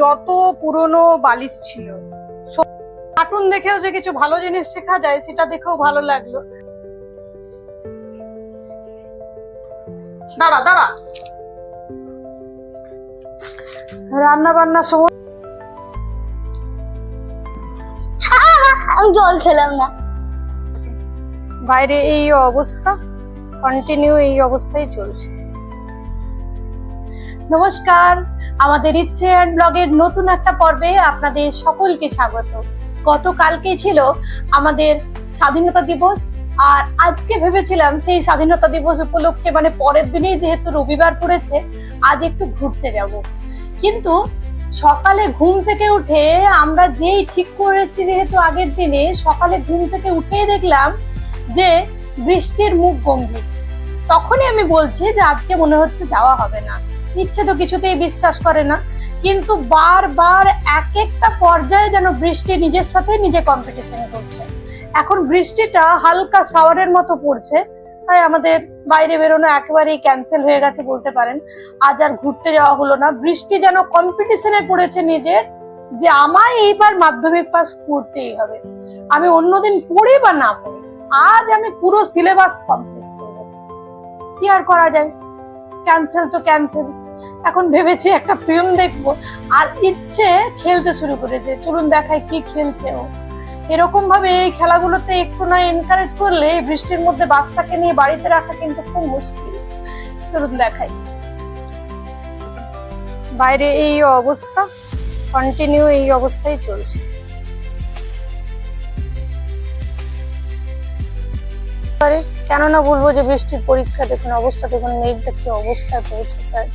যত পুরনো বালিশ ছিল, কার্টুন দেখেও যে কিছু ভালো জিনিস শেখা যায় সেটা দেখেও ভালো লাগলো। দাঁড়া দাঁড়া, রান্না বান্না সময় আমি জল খেলাম না। বাইরে এই অবস্থা, কন্টিনিউ এই অবস্থায় চলছে। নমস্কার, আমাদের ইচ্ছে অ্যান্ড ব্লগের নতুন একটা পর্বে আপনাদের সকলকে স্বাগত। গতকালকে ছিল আমাদের স্বাধীনতা দিবস, আর আজকে ভেবেছিলাম সেই স্বাধীনতা দিবস উপলক্ষে মানে পরের দিনেই যেহেতু রবিবার পড়েছে, আজ একটু ঘুরতে যাব। কিন্তু সকালে ঘুম থেকে উঠে আমরা যেই ঠিক করেছি, যেহেতু আগের দিনে সকালে ঘুম থেকে উঠেই দেখলাম যে বৃষ্টির মুখ গম্ভীর। তখনই আমি বলছি যে আজকে মনে হচ্ছে যাওয়া হবে না। ইচ্ছে তো কিছুতেই বিশ্বাস করে না, কিন্তু বারবার এক একটা পর্যায়ে যেন বৃষ্টি নিজের সাথে নিজে কম্পিটিশন করছে। এখন বৃষ্টিটা হালকা শাওয়ারের মতো পড়ছে, তাই আমাদের বাইরে বেরোনো একেবারেই ক্যান্সেল হয়ে গেছে বলতে পারেন। আজ আর ঘুরতে যাওয়া হলো না। বৃষ্টি যেন কম্পিটিশনে পড়েছে নিজের, যে আমায় এইবার মাধ্যমিক পাস করতেই হবে। আমি অন্যদিন পড়ি বা না পড়ি, আজ আমি পুরো সিলেবাস কমপ্লিট করবো। কি আর করা যায়, ক্যান্সেল তো ক্যান্সেল। এখন ভেবেছি একটা ফিল্ম দেখবো, আর ইচ্ছে খেলতে শুরু করেছে। চলুন দেখাই কি খেলছে ও। এরকম ভাবে এই খেলাগুলোতে একটু না এনকারেজ করলে বৃষ্টির মধ্যে বাচ্চাকে নিয়ে বাড়িতে রাখা কিন্তু খুব মুশকিল। চলুন দেখাই। বাইরে এই অবস্থা, কন্টিনিউ এই অবস্থায় চলছে। কেন না বলবো যে বৃষ্টির পরীক্ষা দেখুন, অবস্থা দেখুন, মেঘটা কি অবস্থায় পৌঁছেছে আজ।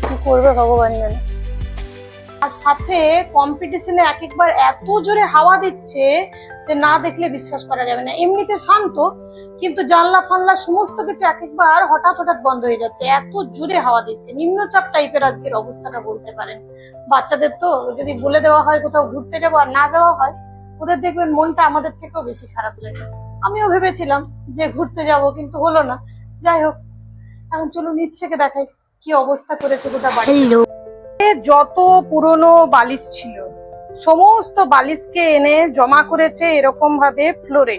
কি করবে ভগবান জানে। আর সাথে কম্পিটিশনে এক একবার এত জোরে হাওয়া দিচ্ছে যে না দেখলে বিশ্বাস করা যাবে না। এমনিতে শান্ত, কিন্তু জানলা ফানলা সমস্ত কিছু এক একবার হঠাৎ হঠাৎ বন্ধ হয়ে যাচ্ছে, এত জোরে হাওয়া দিচ্ছে। নিম্নচাপ টাইপের আজকের অবস্থাটা বলতে পারেন। বাচ্চাদের তো যদি বলে দেওয়া হয় কোথাও ঘুরতে যাবো আর না যাওয়া হয়, ওদের দেখবেন মনটা আমাদের থেকেও বেশি খারাপ লাগে। আমিও ভেবেছিলাম যে ঘুরতে যাব, কিন্তু হলো না। যাই হোক, এখন চলুন ইচ্ছেকে দেখাই কি অবস্থা করেছে গোটা বাড়ি। যত পুরনো বালিশ ছিল সমস্ত বালিশকে এনে জমা করেছে এরকম ভাবে ফ্লোরে।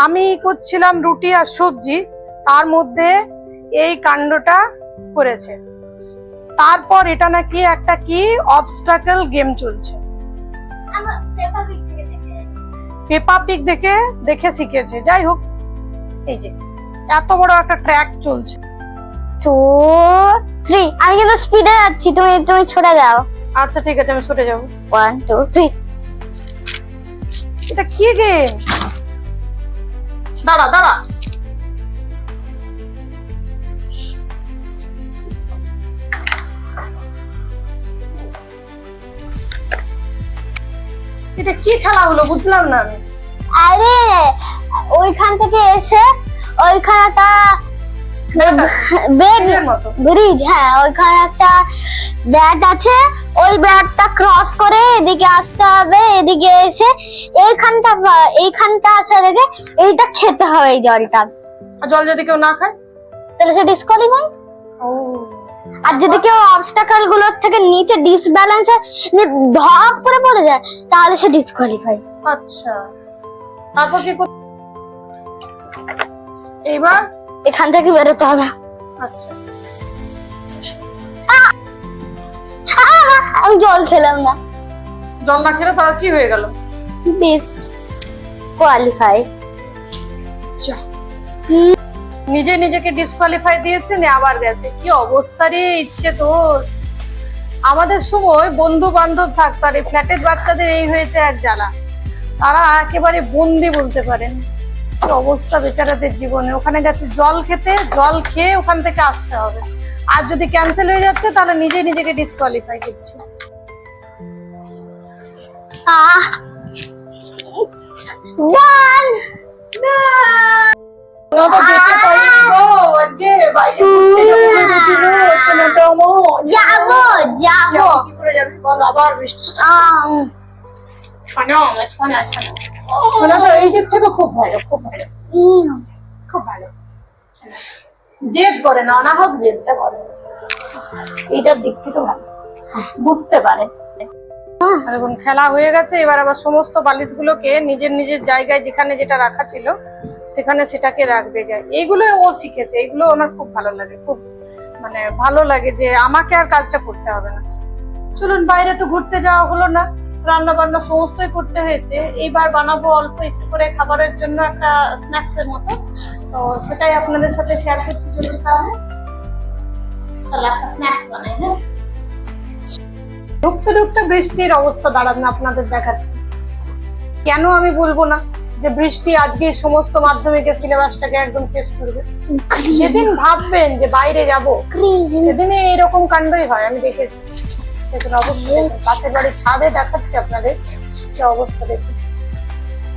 আমি করছিলাম রুটি আর সবজি, তার মধ্যে এই কাণ্ডটা করেছে। তারপর এটা নাকি একটা কি অবস্টাকল গেম চলছে, পেপা পিগ দেখে দেখে শিখেছে। যাই হোক, এই যে এত বড় একটা ট্র্যাক চলছে। 2 3 আমি কিন্তু স্পিডে যাচ্ছি, তুমি ছড়ে যাও। আচ্ছা ঠিক আছে, আমি ছুটে যাবো। 1 2 3। এটা কি গেম? দাঁড়া দাঁড়া, এটা কি খেলা হলো বুঝলাম না আমি। আরে ওইখান থেকে এসে ওইখানটা ব্রিজ, হ্যাঁ ওইখানে একটা ব্যাট আছে, ওই ব্যাটটা ক্রস করে এদিকে আসতে হবে। এদিকে এসে এইখানটা আসা রেখে এইটা খেতে হবে এই জলটা। আর জল যদি কেউ না খায় তাহলে সে ডিসকোয়ালিফাই। আর যদি কেউ অবস্টাকল গুলোর থেকে নিচে ডিসব্যালেন্স ধপ করে পড়ে যায় তাহলে সে ডিসকোয়ালিফাই। আচ্ছা, তারপর কি এইবার এখান থেকে বেরোতে হবে। আচ্ছা, আমি জল খেলাম না। জল না খেলে তাহলে কি হয়ে গেল? ডিসকোয়ালিফাই। নিজে নিজেকে ডিসকোয়ালিফাই দিয়েছে, নে আবার গেছে। কি অবস্থা রে ইচ্ছে তোর। আমাদের সময় বন্ধু বান্ধব থাকতো, আর এই ফ্ল্যাটের বাচ্চাদের এই হয়েছে এক জ্বালা। তারা একেবারে বন্দি বলতে পারেন। কি অবস্থা বেচারাদের জীবনে। ওখানে গেছে জল খেতে, জল খেয়ে ওখান থেকে আসতে হবে। আর যদি ক্যান্সেল হয়ে যাচ্ছে তাহলে নিজে নিজেকে ডিসকোয়ালিফাই করছে। আবার বৃষ্টি এই দিক থেকে খুব ভালো, খুব ভালো, খুব ভালো। জেদ করে না, না হোক জেদটা করে, এইটার দিক থেকে ভালো। বুঝতে পারে। দেখুন খেলা হয়ে গেছে, এবার আবার সমস্ত বালিশগুলোকে নিজের নিজের জায়গায় যেখানে যেটা রাখা ছিল সেখানে সেটাকে রাখবে। এইগুলো ও শিখেছে, এইগুলো আমার খুব ভালো লাগে, খুব মানে ভালো লাগে যে আমাকে আর কাজটা করতে হবে না। চলুন, বাইরে তো ঘুরতে যাওয়া হলো না, রান্না বান্না সমস্তই করতে হয়েছে। এইবার বানাবো অল্প একটু করে খাবারের জন্য একটা স্ন্যাক্স এর মতো, তো সেটাই আপনাদের সাথে শেয়ার করছি। চলুন তাহলে একটা স্ন্যাক্স বানাই। হ্যাঁ, ঢুকতে ঢুকতে বৃষ্টির অবস্থা দাঁড়ান আপনাদের দেখাচ্ছি। কেন আমি বলবো না যে বৃষ্টি আজকে সমস্ত মাধ্যমিকের সিলেবাসটাকে একদম শেষ করবে। যেদিন ভাববেন যে বাইরে যাব সেদিনে এইরকম কাণ্ডই হয়, আমি দেখেছি। দেখুন অবস্থা, পাশের বাড়ির ছাদে দেখাচ্ছি আপনাদের যে অবস্থা। দেখুন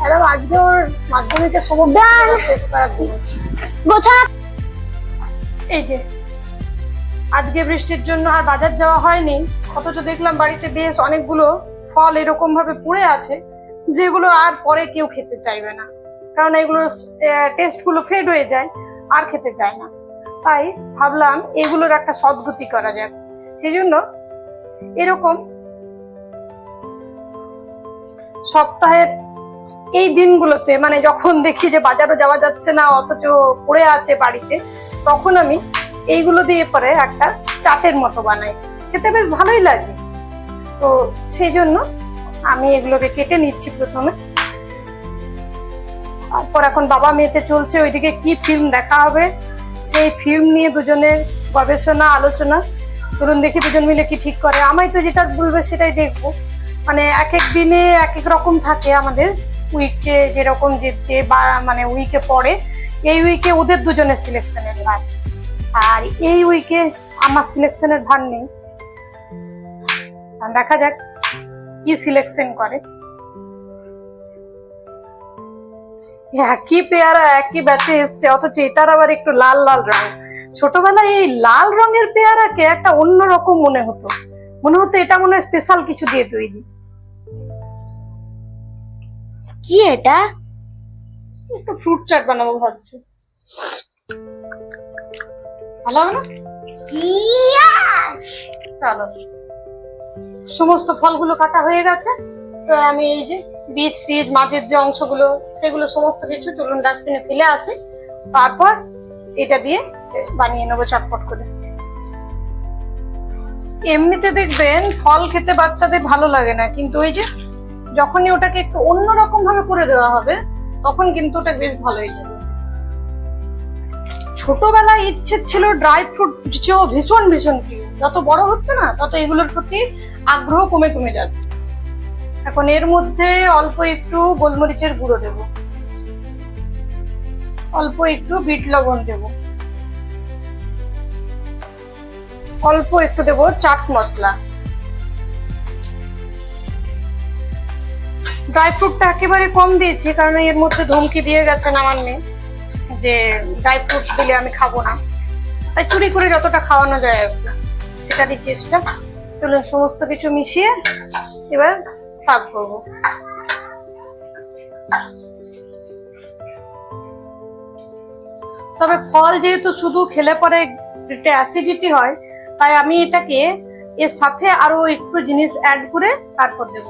একদম আজকে ওর মাধ্যমিকের সমস্ত শেষ করার দিন। এই যে আজকে বৃষ্টির জন্য আর বাজার যাওয়া হয়নি, অথচ দেখলাম বাড়িতে বেশ অনেকগুলো ফল এরকম ভাবে পড়ে আছে যেগুলো আর পরে কেউ খেতে চাইবে না, কারণ এগুলোর টেস্ট গুলো ফেড হয়ে যায়, আর খেতে চায় না। তাই ভাবলাম এগুলোর একটা সদ্গতি করা যাক। সেই জন্য এরকম সপ্তাহের এই দিনগুলোতে, মানে যখন দেখি যে বাজারও যাওয়া যাচ্ছে না অথচ পড়ে আছে বাড়িতে, তখন আমি এইগুলো দিয়ে পরে একটা চাটের মতো বানাই, খেতে বেশ ভালোই লাগে। তো সেই জন্য আমি এগুলোকে কেটে নিচ্ছি প্রথমে। তারপর এখন বাবা মেয়েতে চলছে, ওইদিকে কি ফিল্ম দেখা হবে সেই ফিল্ম নিয়ে দুজনের গবেষণা আলোচনা। চলুন দেখি দুজন মিলে কি ঠিক করে। আমায় তো যেটা বলবে সেটাই দেখবো, মানে এক এক দিনে এক এক রকম থাকে আমাদের উইকে, যেরকম যে মানে উইকে পড়ে, এই উইকে ওদের দুজনের সিলেকশনের ভার, আর এই উইকে আমার সিলেকশনের ভার নেই। দেখা যাক কি সিলেকশন করে। একই পেয়ারা একই ব্যাচে এসছে, অথচ এটার আবার একটু লাল লাল রং। ছোটবেলায় এই লাল রঙের পেয়ারাকে একটা অন্যরকম মনে হতো এটা মনে হয় স্পেশাল কিছু দিয়ে তৈরি। কি এটা? একটু ফ্রুট চাট বানাবো ভাবছি, ভালো হবে না? চলো, সমস্ত ফলগুলো কাটা হয়ে গেছে, তো আমি এই যে বীজ টিজ মাঝের যে অংশগুলো সেগুলো সমস্ত কিছু চলুন ডাস্টবিনে ফেলে আসি, তারপর এটা দিয়ে বানিয়ে নেবো চটপট করে। এমনিতে দেখবেন ফল খেতে বাচ্চাদের ভালো লাগে না, কিন্তু ওই যে যখনই ওটাকে একটু অন্যরকম ভাবে করে দেওয়া হবে তখন কিন্তু ওটা বেশ ভালোই লাগে। ছোটবেলায় ইচ্ছে ছিল ড্রাই ফ্রুট ভীষণ ভীষণ প্রিয়, যত বড় হচ্ছে না তত এগুলোর প্রতি আগ্রহ কমে কমে যাচ্ছে। এখন এর মধ্যে অল্প একটু গোলমরিচের গুঁড়ো দেব, অল্প একটু বিট লবণ দেব, অল্প একটু দেব চাট মশলা। ড্রাই ফ্রুটটা একেবারে কম দিয়েছি, কারণ এর মধ্যে ধমকি দিয়ে গেছেন আমার মেয়ে যে ড্রাই ফ্রুটস দিলে আমি খাবো না, তাই চুরি করে যতটা খাওয়ানো যায় আর কি সেটারই চেষ্টা। চলুন সমস্ত কিছু মিশিয়ে এবার সার্ভ করবো। তবে ফল যেহেতু শুধু খেলে পরে পেটে অ্যাসিডিটি হয়, তাই আমি এটাকে এর সাথে আরো একটু জিনিস অ্যাড করে তারপর দেব।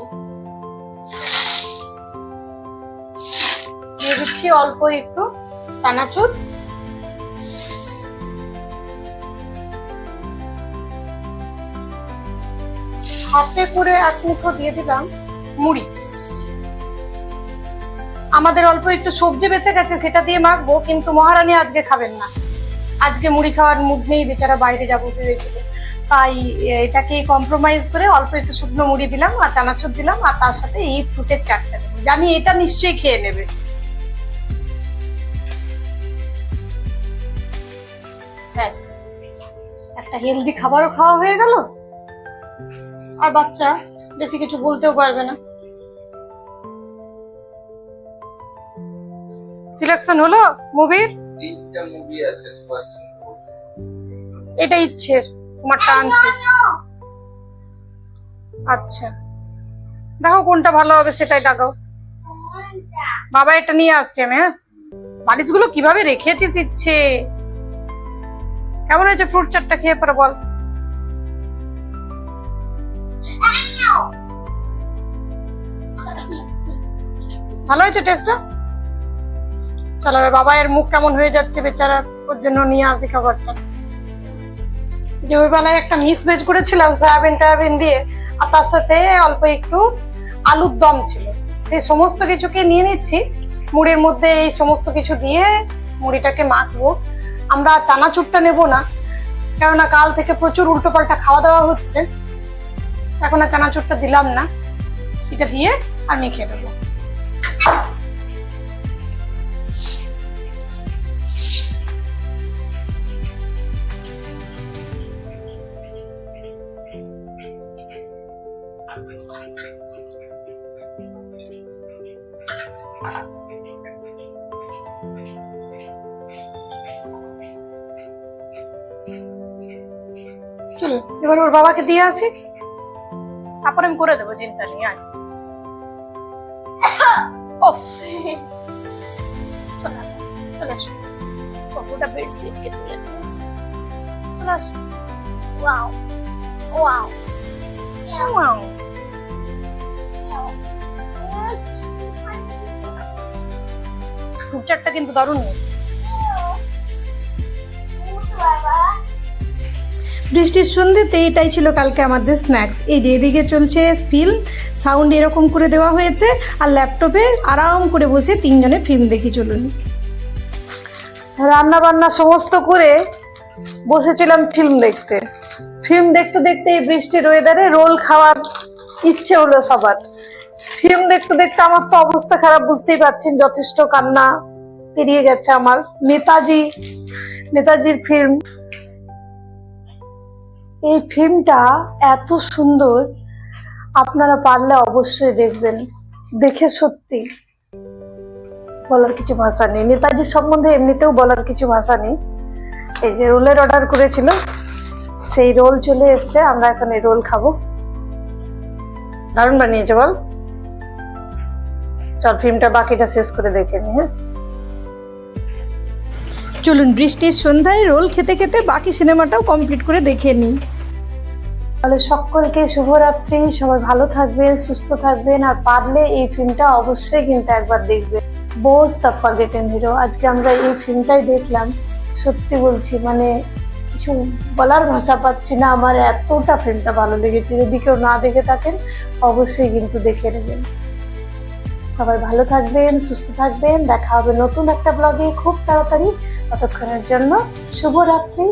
দিয়ে দিচ্ছি অল্প একটু চানাচুর, হাতে করে এক মুঠো দিয়ে দিলাম মুড়ি। আমাদের অল্প একটু সবজি বেঁচে গেছে, সেটা দিয়ে মাখবো, কিন্তু মহারানী আজকে খাবেন না, আজকে মুড়ি খাওয়ার মুড নেই, বেচারা বাইরে যাবো ভেবেছিল। তাই এটাকে কম্প্রোমাইজ করে অল্প একটু শুকনো মুড়ি দিলাম আর চানাচুর দিলাম, আর তার সাথে এই ফ্রুটের চাটটা দেবো, জানি এটা নিশ্চয়ই খেয়ে নেবে। ব্যাস, একটা হেলদি খাবারও খাওয়া হয়ে গেল, আর বাচ্চা বেশি কিছু বলতেও পারবে না। সিলেকশন হলো মুভির? তিনটা মুভি আছে, এটা ইচ্ছের, তোমার টানছে। আচ্ছা দেখো কোনটা ভালো হবে সেটাই লাগাও। বাবা এটা নিয়ে আসছে আমি। হ্যাঁ, বালিশগুলো কিভাবে রেখেছিস ইচ্ছে। কেমন হয়েছে ফ্রুট চাটটা, খেয়ে পরে বল। ভালো হয়েছে টেস্টটা? চলো এবার বাবাইয়ের মুখ কেমন হয়ে যাচ্ছে বেচারা, ওর জন্য নিয়ে আসি খাবারটা। যে ওই বেলায় একটা মিক্স ভেজ করেছিলাম সয়াবিন দিয়ে, আর তার সাথে অল্প একটু আলুর দম ছিল। সেই সমস্ত কিছুকে নিয়ে নিচ্ছি, মুড়ির মধ্যে এই সমস্ত কিছু দিয়ে মুড়িটাকে মাখবো। আমরা চানাচুরটা নেব না, কেননা কাল থেকে প্রচুর উল্টোপাল্টা খাওয়া দাওয়া হচ্ছে। এখন আর চানাচুরটা দিলাম না, এটা দিয়ে আর মেখে দেবো। চলো এবার ওর বাবাকে দিয়ে আসি, তারপর আমি করে দেবো, চিন্তা নেই। আয় ওফ, চলে আসো, কতটা বেডশিটকে তুলে দিয়ে আসি। চলে আসো। ওয়াও ওয়াও ওয়াও, ফুচারটা কিন্তু দারুণ নেই। বৃষ্টির সন্ধ্যেতে এটাই ছিল কালকে আমাদের স্ন্যাক্স। এই যে এদিকে চলছে ফিল্ম, সাউন্ড এরকম করে দেওয়া হয়েছে, আর ল্যাপটপে আরাম করে বসে তিনজনে ফিল্ম দেখি। চলুন, রান্না বান্না সমস্ত করে বসেছিলাম ফিল্ম দেখতে। ফিল্ম দেখতে দেখতে এই বৃষ্টির ওয়েদারে রোল খাওয়ার ইচ্ছে হলো সবার। ফিল্ম দেখতে দেখতে আমার তো অবস্থা খারাপ, বুঝতেই পারছেন, যথেষ্ট কান্না পেরিয়ে গেছে আমার। নেতাজির ফিল্ম, এই ফিল্মটা এত সুন্দর, আপনারা পারলে অবশ্যই দেখবেন। দেখে সত্যি বলার কিছু ভাষা নেই। নেতাজির সম্বন্ধে এমনিতেও বলার কিছু ভাষা নেই। এই যে রোলের অর্ডার করেছিল, সেই রোল চলে এসছে, আমরা এখন এই রোল খাবো। দারুণ বানিয়েছে বল। চল ফিল্মটা বাকিটা শেষ করে দেখে নি। হ্যাঁ চলুন, বৃষ্টির সন্ধ্যায় রোল খেতে খেতে বাকি সিনেমাটাও কমপ্লিট করে দেখে নিই। তাহলে সকলকে শুভরাত্রি, সবাই ভালো থাকবেন, সুস্থ থাকবেন, আর পারলে এই ফিল্মটা অবশ্যই কিন্তু একবার দেখবেন, বোস দ্য ফরগেটেন হিরো। আজকে আমরা এই ফিল্মটাই দেখলাম, সত্যি বলছি মানে কিছু বলার ভাষা পাচ্ছি না, আমার এতটা ফিল্মটা ভালো লেগেছে। যদি কেউ না দেখে থাকেন অবশ্যই কিন্তু দেখে নেবেন। সবাই ভালো থাকবেন, সুস্থ থাকবেন, দেখা হবে নতুন একটা ব্লগে খুব তাড়াতাড়ি। ততক্ষণের জন্য শুভরাত্রি।